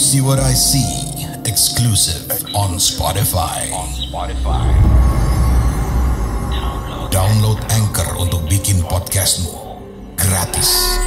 See What I See, exclusive on Spotify. Download Anchor untuk bikin podcastmu gratis.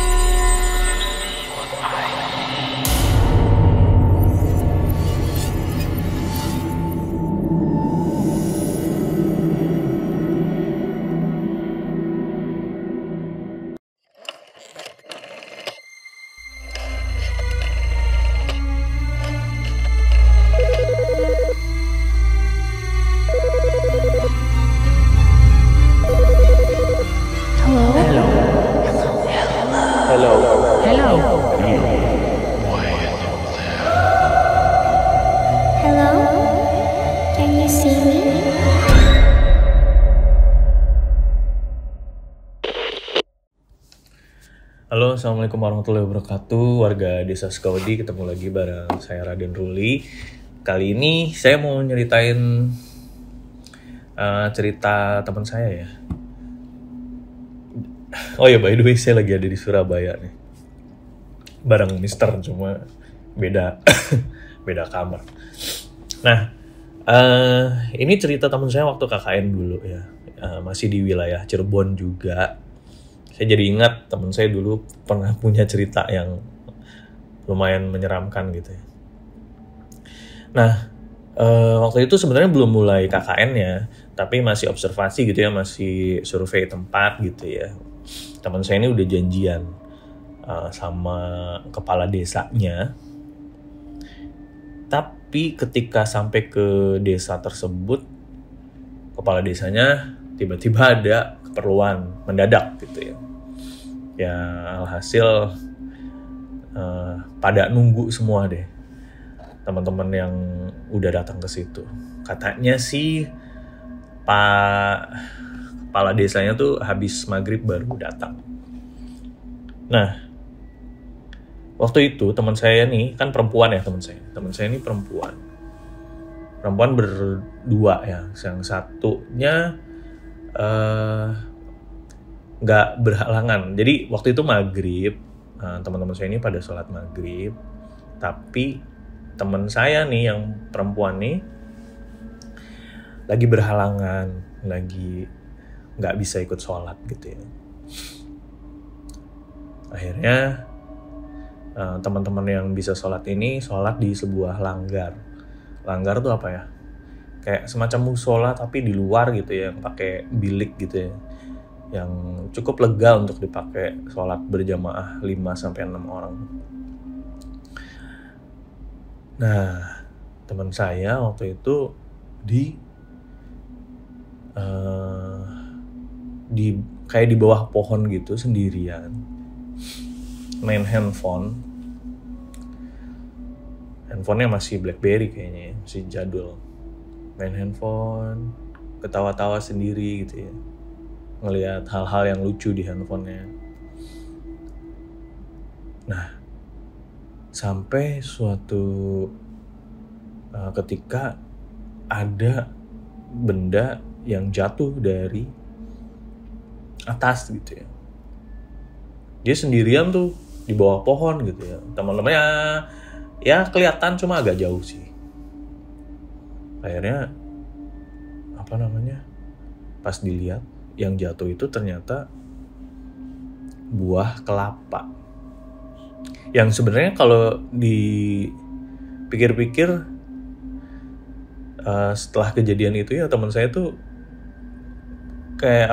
Halo, assalamualaikum warahmatullahi wabarakatuh. Warga Desa Sukawedi, ketemu lagi bareng saya Raden Ruli. Kali ini saya mau nyeritain cerita teman saya ya. Oh ya, by the way, saya lagi ada di Surabaya nih. Bareng Mister, cuma beda beda kamar. Nah, ini cerita teman saya waktu KKN dulu ya. Masih di wilayah Cirebon juga. Saya jadi ingat teman saya dulu pernah punya cerita yang lumayan menyeramkan gitu ya. Nah, waktu itu sebenarnya belum mulai KKN ya, tapi masih observasi gitu ya, masih survei tempat gitu ya. Teman saya ini udah janjian sama kepala desanya. Tapi ketika sampai ke desa tersebut, kepala desanya tiba-tiba ada keperluan mendadak gitu ya. Ya alhasil pada nunggu semua deh teman-teman yang udah datang ke situ. Katanya sih Pak kepala desanya tuh habis maghrib baru datang. Nah, waktu itu teman saya nih kan perempuan ya, teman saya ini perempuan berdua ya. Yang satunya nggak berhalangan. Jadi waktu itu maghrib, teman-teman saya ini pada sholat maghrib, tapi teman saya nih yang perempuan nih lagi berhalangan, lagi nggak bisa ikut sholat gitu ya. Akhirnya teman-teman yang bisa sholat ini sholat di sebuah langgar. Langgar tuh apa ya? Kayak semacam musola tapi di luar gitu ya, pakai bilik gitu ya, yang cukup lega untuk dipakai sholat berjamaah 5-6 orang. Nah, teman saya waktu itu kayak di bawah pohon gitu sendirian, main handphonenya masih BlackBerry kayaknya ya, masih jadul. Main handphone, ketawa-tawa sendiri gitu ya, ngelihat hal-hal yang lucu di handphonenya. Nah, sampai suatu ketika ada benda yang jatuh dari atas gitu ya. Dia sendirian tuh di bawah pohon gitu ya. Teman-temannya ya kelihatan cuma agak jauh sih. Akhirnya pas dilihat, yang jatuh itu ternyata buah kelapa. Yang sebenarnya kalau dipikir-pikir setelah kejadian itu ya, teman saya tuh kayak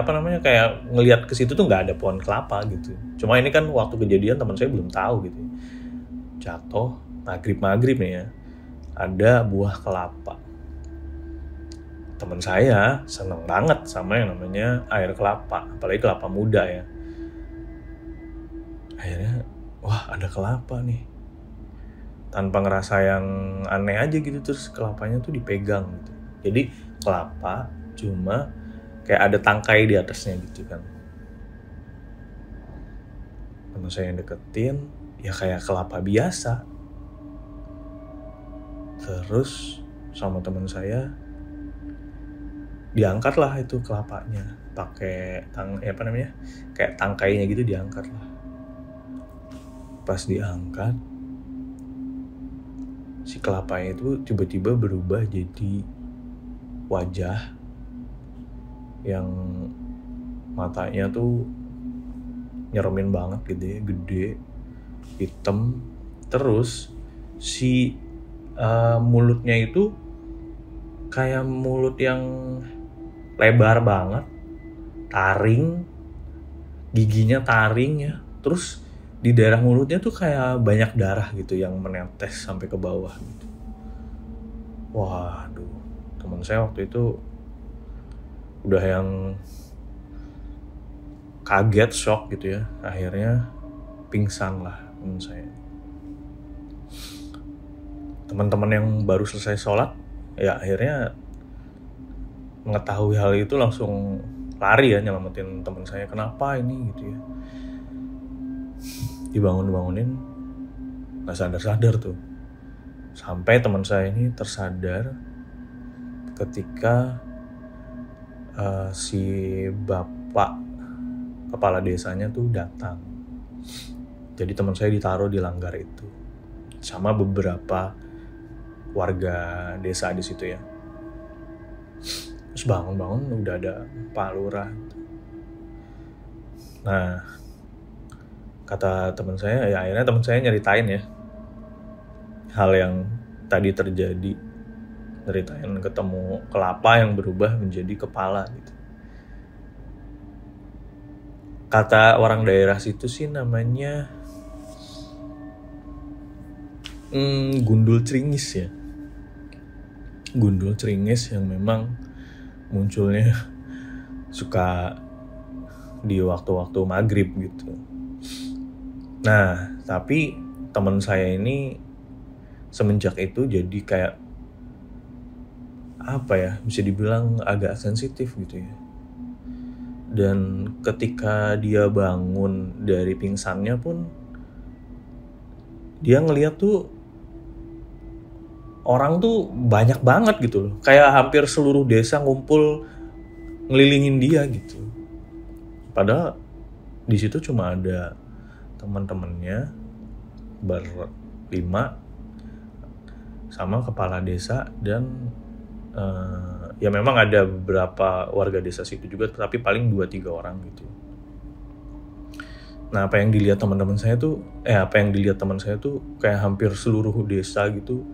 ngelihat ke situ tuh nggak ada pohon kelapa gitu. Cuma ini kan waktu kejadian teman saya belum tahu gitu. Jatuh maghrib nih ya, ada buah kelapa. Teman saya seneng banget sama yang namanya air kelapa, apalagi kelapa muda ya. Akhirnya, wah ada kelapa nih. Tanpa ngerasa yang aneh aja gitu, terus kelapanya tuh dipegang gitu. Jadi kelapa cuma kayak ada tangkai di atasnya gitu kan. Teman saya yang deketin, ya kayak kelapa biasa. Terus sama teman saya diangkatlah itu kelapanya pakai kayak tangkainya gitu, diangkat lah. Pas diangkat si kelapanya itu tiba-tiba berubah jadi wajah yang matanya tuh nyeremin banget gitu ya, gede, hitam. Terus si mulutnya itu kayak mulut yang lebar banget, taring, giginya taring ya. Terus di daerah mulutnya tuh kayak banyak darah gitu yang menetes sampai ke bawah gitu. Waduh, teman saya waktu itu udah yang kaget, shock gitu ya. Akhirnya pingsan lah teman saya. Teman-teman yang baru selesai sholat, ya akhirnya mengetahui hal itu langsung lari ya nyelamatin teman saya. Kenapa ini gitu ya. Dibangun-bangunin, gak sadar-sadar tuh. Sampai teman saya ini tersadar ketika si bapak kepala desanya tuh datang. Jadi teman saya ditaruh di langgar itu sama beberapa warga desa di situ ya. Terus bangun-bangun udah ada Pak Lurah. Nah, kata teman saya, ya akhirnya teman saya nyeritain ya hal yang tadi terjadi. Nyeritain ketemu kelapa yang berubah menjadi kepala gitu. Kata orang daerah situ sih namanya gundul cringis ya. Gundul cringis yang memang munculnya suka di waktu-waktu maghrib gitu. Nah, tapi teman saya ini semenjak itu jadi kayak apa ya, bisa dibilang agak sensitif gitu ya. Dan ketika dia bangun dari pingsannya pun dia ngeliat tuh orang tuh banyak banget gitu loh. Kayak hampir seluruh desa ngumpul ngelilingin dia gitu. Padahal di situ cuma ada teman-temannya berlima sama kepala desa dan ya memang ada beberapa warga desa situ juga, tapi paling 2-3 orang gitu. Nah, apa yang dilihat teman saya tuh kayak hampir seluruh desa gitu,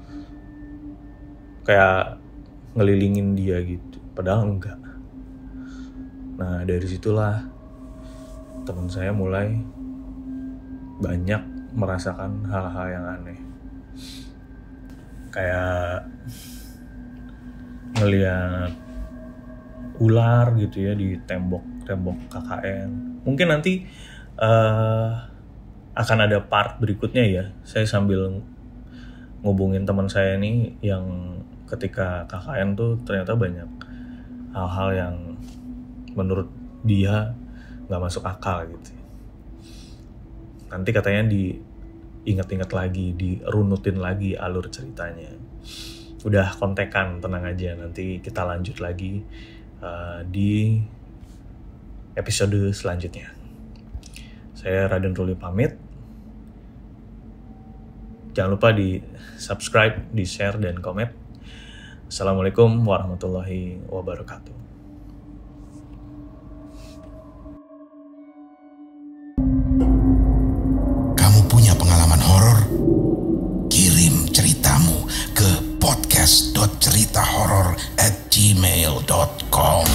kayak ngelilingin dia gitu, padahal enggak. Nah, dari situlah teman saya mulai banyak merasakan hal-hal yang aneh, kayak ngeliat ular gitu ya di tembok KKN. Mungkin nanti akan ada part berikutnya ya. Saya sambil ngubungin teman saya ini yang ketika KKN tuh ternyata banyak hal-hal yang menurut dia nggak masuk akal gitu. Nanti katanya diingat-ingat lagi, dirunutin lagi alur ceritanya. Udah kontekan, tenang aja, nanti kita lanjut lagi di episode selanjutnya. Saya Raden Ruli pamit. Jangan lupa di subscribe, di share, dan komen. Assalamualaikum warahmatullahi wabarakatuh. Kamu punya pengalaman horor? Kirim ceritamu ke podcast.ceritahoror@gmail.com.